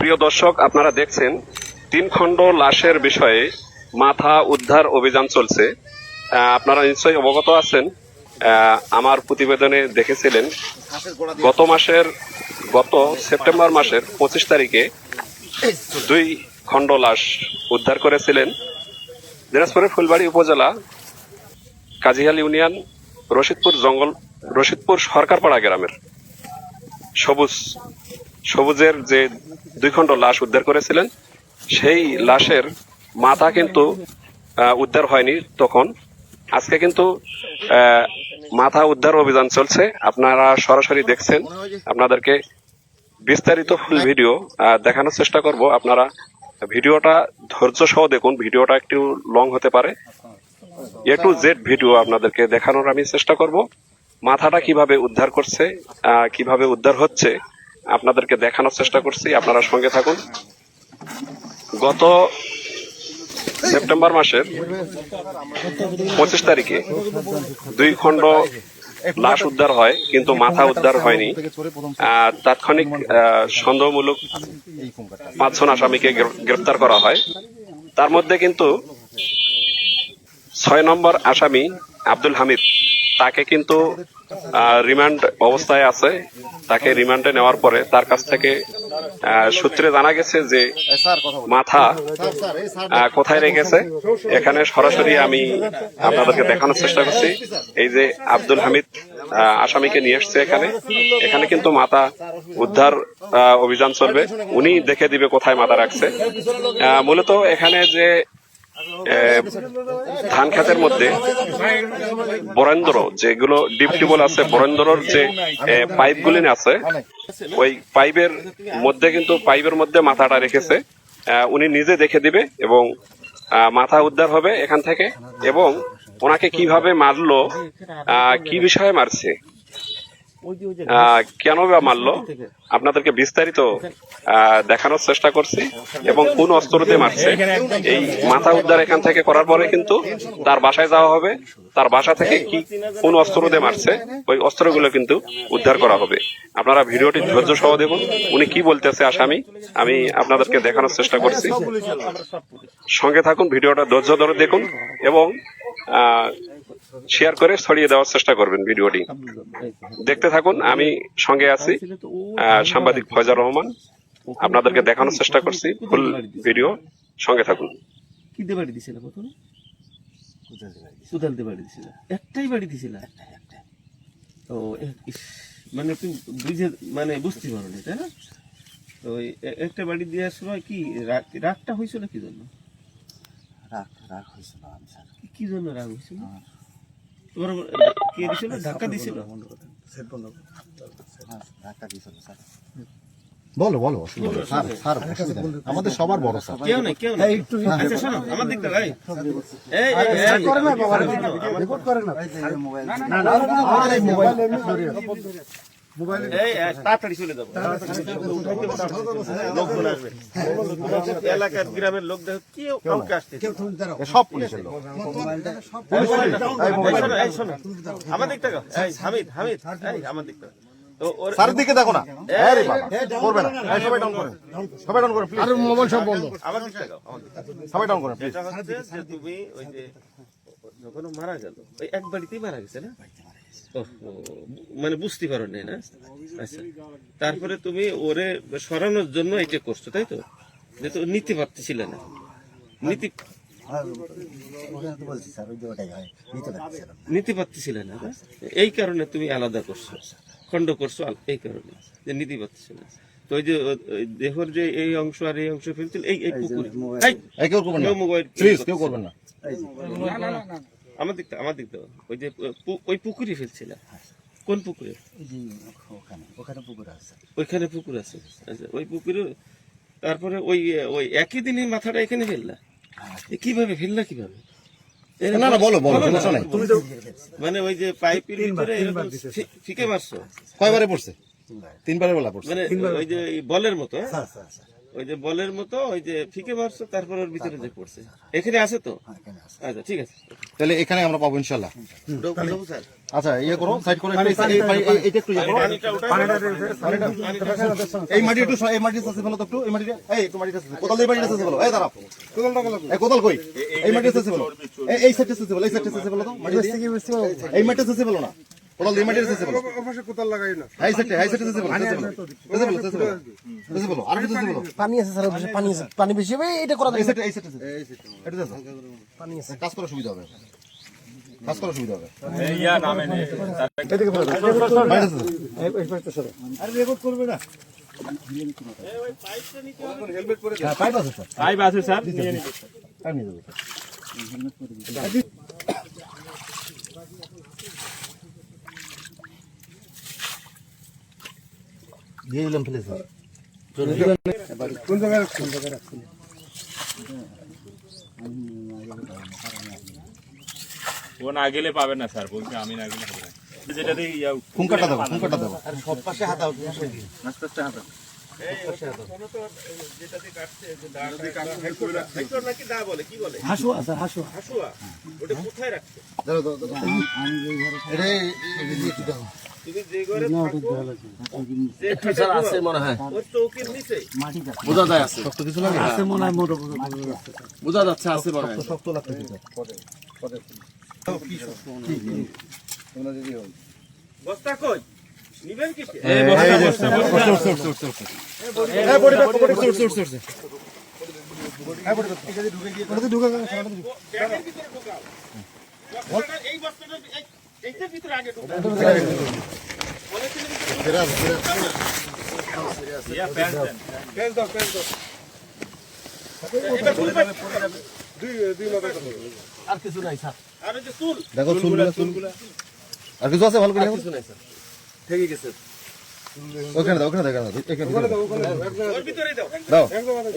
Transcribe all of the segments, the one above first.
প্রিয় দর্শক, আপনারা দেখছেন 3 খণ্ড লাশের বিষয়ে মাথা উদ্ধার অভিযান চলছে। আপনারা নিশ্চয়ই অবগত আছেন, আমার প্রতিবেদনে দেখেছিলেন গত সেপ্টেম্বর মাসের 25 তারিখে 2 খণ্ড লাশ উদ্ধার করেছিলেন দিনাজপুরের ফুলবাড়ী উপজেলা কাজিহাল ইউনিয়ন রশিদপুর সরকারপাড়া গ্রামের সবুজের যে 2 খণ্ড লাশ উদ্ধার করেছিলেন, সেই লাশের মাথা কিন্তু উদ্ধার হয়নি তখন। আজকে কিন্তু মাথা উদ্ধার অভিযান চলছে, আপনারা সরাসরি দেখছেন। আপনাদেরকে বিস্তারিত ফুল ভিডিও দেখানোর চেষ্টা করব। আপনারা ভিডিওটা ধৈর্য সহ দেখুন, ভিডিওটা একটু লং হতে পারে। A to Z ভিডিও আপনাদেরকে দেখানোর আমি চেষ্টা করব। মাথাটা কিভাবে উদ্ধার করছে, কিভাবে উদ্ধার হচ্ছে আপনাদেরকে দেখানোর চেষ্টা করছি, আপনারা সঙ্গে থাকুন। গত সেপ্টেম্বর মাসের 25 তারিখে 2 খণ্ড লাশ উদ্ধার হয়, কিন্তু মাথা উদ্ধার হয়নি। তাৎক্ষণিক সন্দেহমূলক 5 জন আসামিকে গ্রেফতার করা হয়। তার মধ্যে কিন্তু 6 নম্বর আসামি আব্দুল হামিদ, তাকে কিন্তু রিমান্ড অবস্থায় আছে। তাকে রিমান্ডে নেওয়ার পরে তার কাছ থেকে সূত্রে জানা গেছে যে মাথা কোথায় রেখেছে। এখানে সরাসরি আমি আপনাদেরকে দেখানোর চেষ্টা করছি। এই যে আব্দুল হামিদ আসামিকে নিয়ে এসছে এখানে কিন্তু মাথা উদ্ধার অভিযান চলবে। উনি দেখে দিবে কোথায় মাথা রাখছে। মূলত এখানে যে ধান ক্ষেতের মধ্যে বরেন্দ্র যেগুলো ডিপ টিউবওয়েল আছে, বরেন্দ্রর যে পাইপগুলি আছে, ওই পাইপের মধ্যে মাথাটা রেখেছে। উনি নিজে দেখে দিবে এবং মাথা উদ্ধার হবে এখান থেকে। এবং ওনাকে কিভাবে মারলো, কি বিষয়ে মারছে, কেন বা মারলো, আপনাদেরকে বিস্তারিত দেখানোর চেষ্টা করছি। এবং কোন অস্ত্র দিয়ে মারছে, এই মাথা উদ্ধার এখান থেকে করার পরে কিন্তু তার বাসায় যাওয়া হবে। তার বাসা থেকে কোন অস্ত্র দিয়ে মারছে, ওই অস্ত্রগুলো কিন্তু উদ্ধার করা হবে। আপনারা ভিডিওটি ধৈর্য সহ দেখুন, উনি কি বলতেছে আসামি, আমি আপনাদেরকে দেখানোর চেষ্টা করছি। সঙ্গে থাকুন, ভিডিওটা ধৈর্য ধরে দেখুন এবং শেয়ার করে ছড়িয়ে দেওয়ার চেষ্টা করবেন। ভিডিওটি দেখতে থাকুন, আমি সঙ্গে আছি সাংবাদিক ফয়জার রহমান। আপনাদেরকে দেখানোর চেষ্টা করছি ফুল ভিডিও, সঙ্গে থাকুন। কি দিয়ে বাড়ি দিছিল প্রথমে? কোদাল দিয়ে বাড়ি দিছিল। একটাই বাড়ি দিছিল। তো মানে তুমি বুঝতে পারো না, তাই না? তো একটা বাড়ি দেওয়ার সময় কি রাগটা হয়েছিল কি জন্য? রাগ হয়েছিল কি জন্য রাগ হয়েছিল? তোমার কে দিছিল? ধাক্কা দিছিল? ধাক্কা দিছিল স্যার। বলো স্যার, আমাদের সবার বড় স্যার। কেউ নেই। আচ্ছা শোনো, আমার দিকটা ভাই। তাড়াতাড়ি চলে যাবো, লোকজন আসবে, এলাকার গ্রামের লোক দেখো কেউ কাউকে আসতে সব পুলিশের লোক। আমার দিকটা হামিদ আমার দিকটা স্যারের দিকে দেখো না, করবে না। সবাই ডাউন করেন, প্লিজ। আর মোবাইল সব বন্ধ। আমার দিকটা সবাই ডাউন করেন, প্লিজ। তুমি ওই যে যখন মারা গেল, ওই এক বাড়িতেই মারা গেছে না? মানে বুঝতে পারো না? আচ্ছা, তারপরে তুমি ওরে সরানোর জন্য এটা করছো, তাই তো? যেহেতু নিতে পারতেছিল না, নিতে পারতেছিল না, এই কারণে তুমি আলাদা করছো, খণ্ড করছো, এই কারণে যে নিতে পারতেছিল না। তো ওই যে দেহর যে এই অংশ আর এই অংশ ফেলছিল, এই পুকুরে কেউ করবেন না। আমার দিকটা ওই যে ওই পুকুরে ফেলছিল। কোন পুকুরে? ওইখানে পুকুর আছে। আচ্ছা, ওই পুকুরে তারপরে ওই একই দিনে মাথাটা এখানে ফেললা? কিভাবে ফেললা, কিভাবে? বলো। মানে ওই যে পাইপের ভিতরে ফিকে মারছো? কয়বারে পড়ছে? 3 বারে বলা পড়ছে। মানে ওই যে বলের মতো। ওই যে বলের মতো ওই যে ফিকে মারছো, তারপর ওর ভিতরে যে পড়ছে। এখানে আছে তো? আচ্ছা ঠিক আছে। তাহলে এখানে আমরা পাবো ইনশাল্লাহ। বুঝাবো স্যার? আচ্ছা ইয়ে করো, সাইড করো, এটা একটু ইয়ে করো। এই মাটি একটু এই মাটি চাষে ফেলো তো একটু, এই মাটিটা একটু মাটি চাষে কোদাল দিয়ে মাটি চাষে ফেলো। এই দাঁড়াও, এই কোদাল কই? এই মাটি চাষে ফেলো, এই সাইডে চাষে ফেলো, এই সাইডে চাষে ফেলো তো মাটি দিয়ে। এই মাটি চাষে ফেলো না, কোদাল দিয়ে মাটি চাষে ফেলো। কোথাও লাগাই না। এই সাইডে চাষে ফেলো, চাষে ফেলো, চাষে ফেলো, আর একটু চাষে ফেলো। পানি আছে স্যার, পানি আছে, পানি বেশি হবে এটা করা এই যাবে। সাইডে এটা চাষে পানি আছে, কাজ করা সুবিধা হবে, কাজ করা সুবিধা হবে। আরে রেকর্ড করবে না। পাইপ আছে স্যার, পাইপ আছে স্যার, নিয়ে নিন। পাইপ নিয়ে যাবো। দিয়ে দিলাম ফেলে স্যার। কোন জায়গায় রাখছেন? ও না গেলে পাবেন না স্যার, বলছে আমি না গেলে হবে না। যেটা দিয়ে ইয়াও ফুঙ্কাটা দেবো, ফুঙ্কাটা দেবো। সব পাশে হাতা উঠবে। আস্তে আস্তে হাঁটা। হাসুয়া স্যার, হাসুয়া। দাও, দাও, দাও। এটা এই দিয়ে একটু দাও। একটু স্যার আছে মনে হয়, বোঝা যায় আছে, শক্ত কিছু লাগে? আছে মনে হয় মোটো বোঝা যাচ্ছে আছে মনে হয়। শক্ত লাগতেছে স্যার। বস্তা কই নিবেন কি? এই বস্তা বস্তা এই বস্তাটা এইটার ভিতরে আগে ঢোকা। ইয়া প্যান্ট পেজ দাও, পেজ দাও। দুই মাথা করো। আর কিছু নাই স্যার, আর ওই যে চুল দেখো চুলগুলা। আর কিছু আছে ভালো করে দেখো। কিছু নাই স্যার, ঠিক আছে। ওখানে দাও, ওখানে দাও, এখানে দাও, এখানে ওখানে দাও। দাও, ওখানে দাও। একদম ওর ভিতরেই দাও। দাও। একদম মাথা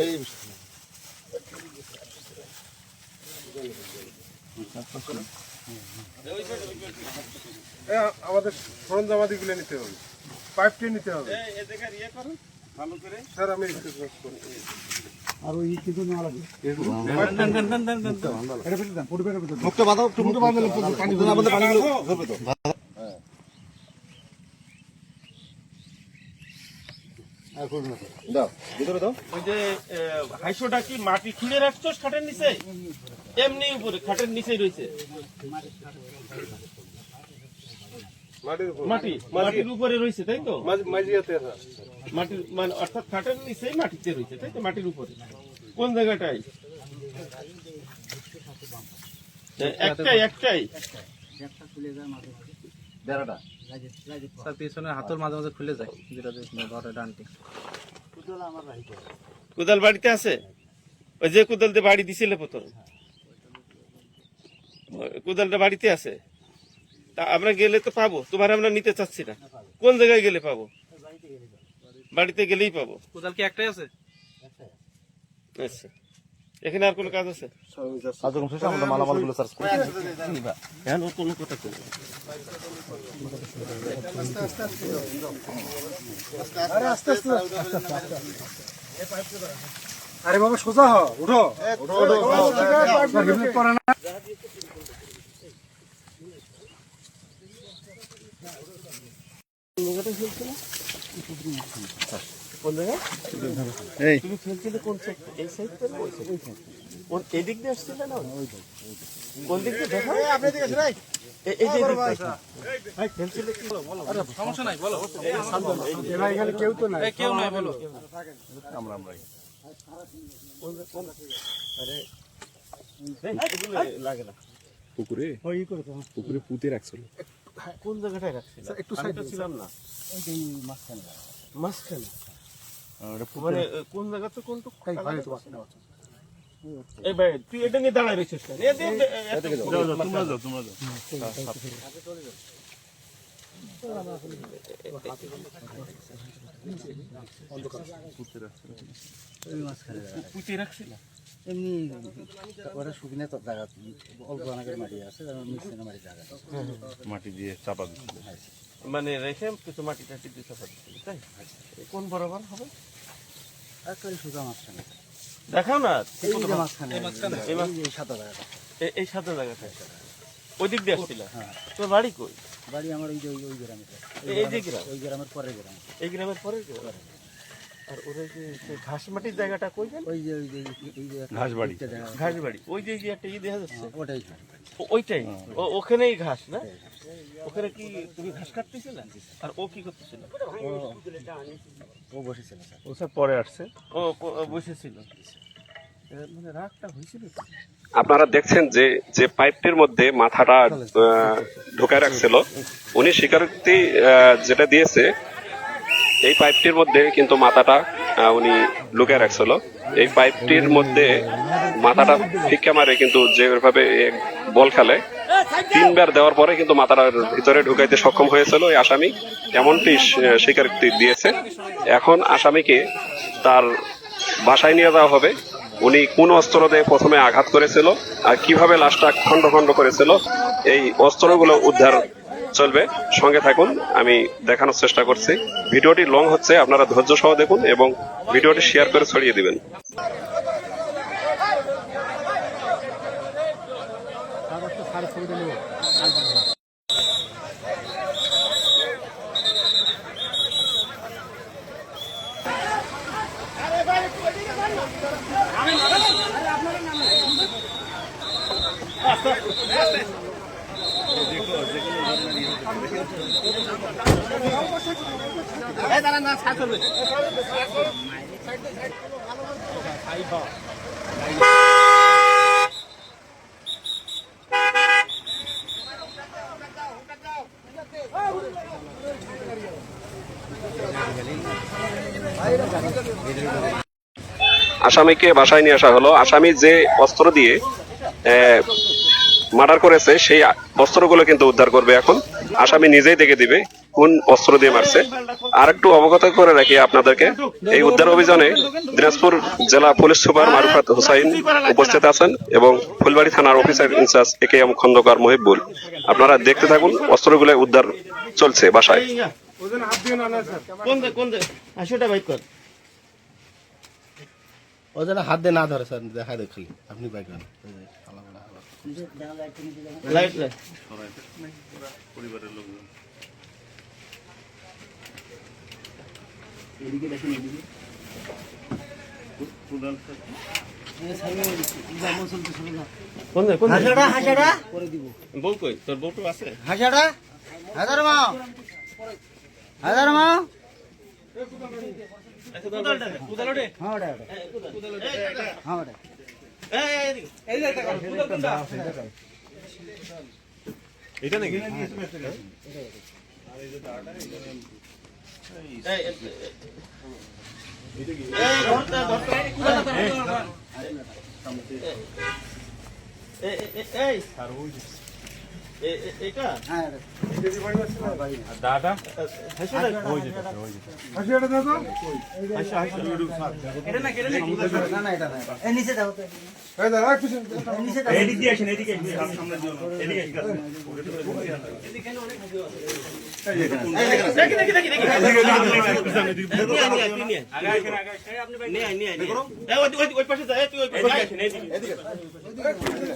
করো। আমাদের সরঞ্জামাদিগুলো নিতে হবে, পাইপটি নিতে হবে। এই জায়গায় ইয়ে করুন ভালো করে। স্যার আমি একটু করি। আর ওই কিন্তু না লাগে। মুখটা বাঁধাও, একটু মুখটা বাঁধালে পানি ধরে আমাদের পানিগুলো ধরবে তো। দাও, ভিতরে দাও। ওই যে হাইশোটা কি মাটি খুঁড়ে রাখছো খাটের নিচে? এমনি উপরে খাটের নিচেই রয়েছে মাটির উপর। মাটির উপরে রয়েছে, তাই তো? মাঝিয়াতে আছে। মাটির মানে অর্থাৎ খাটের নিচেই মাটিতে রয়েছে, তাই তো? মাটির উপরে কোন জায়গাটাই? একটাই বেড়াটা। স্যার পিছনে হাতের মাঝে মাঝে খুলে যায়, যেটা ঘরে ডানটি। কোদাল বাড়িতে আছে? ওই যে কোদাল দিয়ে বাড়ি দিছিলে প্রথমে, কোদালটা বাড়িতে আছে? তা আমরা গেলে তো পাবো, তোমার আমরা নিতে চাচ্ছি না। কোন জায়গায় গেলে পাবো? বাড়িতে গেলেই পাবো। কোদাল কি একটাই আছে? আচ্ছা, এখানে আর কোনো কাজ আছে? কার্যক্রম শেষে আমরা মালামালগুলো সার্চ করি। এখন ওর কোনো কথা করবো। আরে বাবা সোজা হ, উঠো। এই তুমি খেলছিলে কোন সাইড? এই সাইড থেকে ওই সাইড? কোন এদিক দিয়ে আসছিলে না? কোন দিক দিয়ে দেখো? আপনি দিকে আসেন। এই যে এদিক দিয়ে। ভাই খেলছিলে কি? বলো। সমস্যা নাই, বলো। ভাই এখানে কেউ তো নাই। কেউ নাই, বলো। আমরাই লাগে না। ওই করে তো। পুকুরে পুঁতে রাখছিল। কোন জায়গাটায় রাখছিল? একটু সাইড ছিলাম না। এই মাঝখানে। মাঝখানে মানে কোন জায়গাতে কোনটুকু? এই ভাই তুই এটা নিয়ে দাঁড়ায় রয়েছিস কেন? তোমরা যাও। পুঁতে রাখছিল। এমনি ওরা শুকনে তো জায়গা অল্প অনেকের মাটি আছে, মিক্সিং মাটি জায়গা। মাটি দিয়ে চাপা দিচ্ছিল। মানে রেখে কিছু মাটি টাটি দিয়ে চাপা দিচ্ছিল, তাই? কোন বরাবর হবে? একবারে সোজা মাঝখানে। দেখাও না এই যে মাঝখানে, এই এই সাদা জায়গাটা। এই সাদা জায়গাটা ওই দিক দিয়ে আসছিল। হ্যাঁ। তোর বাড়ি কই? বাড়ি আমার ওই যে ওই গ্রামে। এই যে গ্রাম? ওই গ্রামের পরের গ্রামে। এই গ্রামের পরে আর ওরা যে ঘাস মাটির জায়গাটা কই জান? ওই যে এই যে ঘাস বাড়ি। একটা জায়গা। ঘাস বাড়ি ওই যে একটা দেখা যাচ্ছে ওটাই। ওইটাই ওখানেই ঘাস না? ওখানে কি তুমি ঘাস কাটতেছিলে? আর ও কি করতেছিল? ও বসেছিল স্যার। ও স্যার পরে আসছে। ও বসেছিল। মানে রাগটা হয়েছিল কি? আপনারা দেখছেন যে যে পাইপটির মধ্যে মাথাটা ঢোকায় রাখছিল, উনি স্বীকারোক্তি যেটা দিয়েছে এই পাইপটির মধ্যে কিন্তু মাথাটা উনি লুকিয়ে রাখছিল। এই পাইপটির মধ্যে মাথাটা ফিক্কা মারে কিন্তু যেভাবে বল খেলে 3 বার দেওয়ার পরে কিন্তু মাথাটার ভিতরে ঢুকাইতে সক্ষম হয়েছিল এই আসামি, এমনটি স্বীকারোক্তি দিয়েছে। এখন আসামিকে তার বাসায় নিয়ে যাওয়া হবে। উনি কোন অস্ত্র দিয়ে প্রথমে আঘাত করেছিল আর কিভাবে লাশটা খন্ড খন্ড করেছিল এই অস্ত্রগুলো উদ্ধার চলবে। সঙ্গে থাকুন, আমি দেখানোর চেষ্টা করছি। ভিডিওটি লং হচ্ছে, আপনারা ধৈর্য সহ দেখুন এবং ভিডিওটি শেয়ার করে ছড়িয়ে দিবেন। আসামিকে বাসায় নিয়ে আসা হলো। আসামি যে অস্ত্র দিয়ে মার্ডার করেছে সেই অস্ত্রগুলো কিন্তু উদ্ধার করবে। এখন আসামি নিজেই দেখে দিবে কোন অস্ত্র দিয়ে মারছে। আর একটু অবগত করে রাখি আপনাদেরকে, এই উদ্ধার অভিযানে দিনাজপুর জেলা পুলিশ সুপার মারুফাত হোসাইন উপস্থিত আছেন এবং ফুলবাড়ি থানার officer in charge AKM Khandakar Mohibul. আপনারা দেখতে থাকুন, অস্ত্রগুলো উদ্ধার চলছে বাসায়। ওজন হাত দিয়ে না স্যার। কোন 80টা বাইক কর ও যেন হাত দিয়ে না ধরে স্যার, দেখা দেখ খালি আপনি বাইক করেন। লাইট হাসাটা বউ কই? তোর বউটো আছে? হাসাটা হাজার মা হাজার মা। হ্যাঁ ওটা হ্যাঁ ওটা এটা নাকি? এটা হ্যাঁ দাদা হাসিয়াটা দাদা না না এটা না এই নিচে দাও তো এই দাদা এক পিছনে নিচে দাও এদিকে আসেন, এদিকে আসেন, সামনে দিও না। এদিকে আসেন।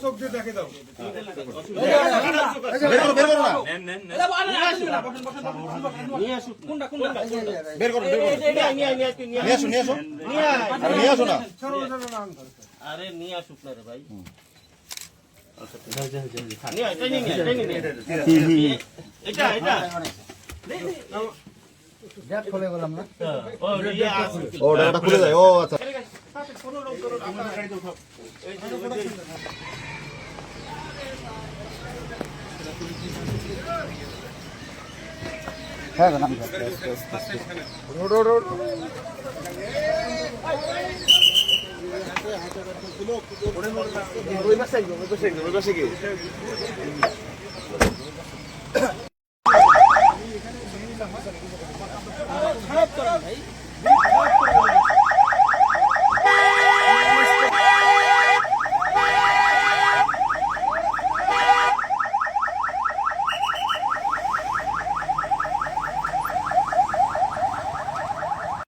চোখ দিয়ে দেখে দাও। বের করো না, নেন নেন নেন। বের করো, নিয়ে আসো, নিয়ে আসো, আরে নিয়ে আসো না। আরে নিয়ে আসুক না রে ভাই। এটা ব্যাগ খুলে গেলাম না। ও ডাটা খুলে যায়, ও আচ্ছা। হ্যাঁ নাম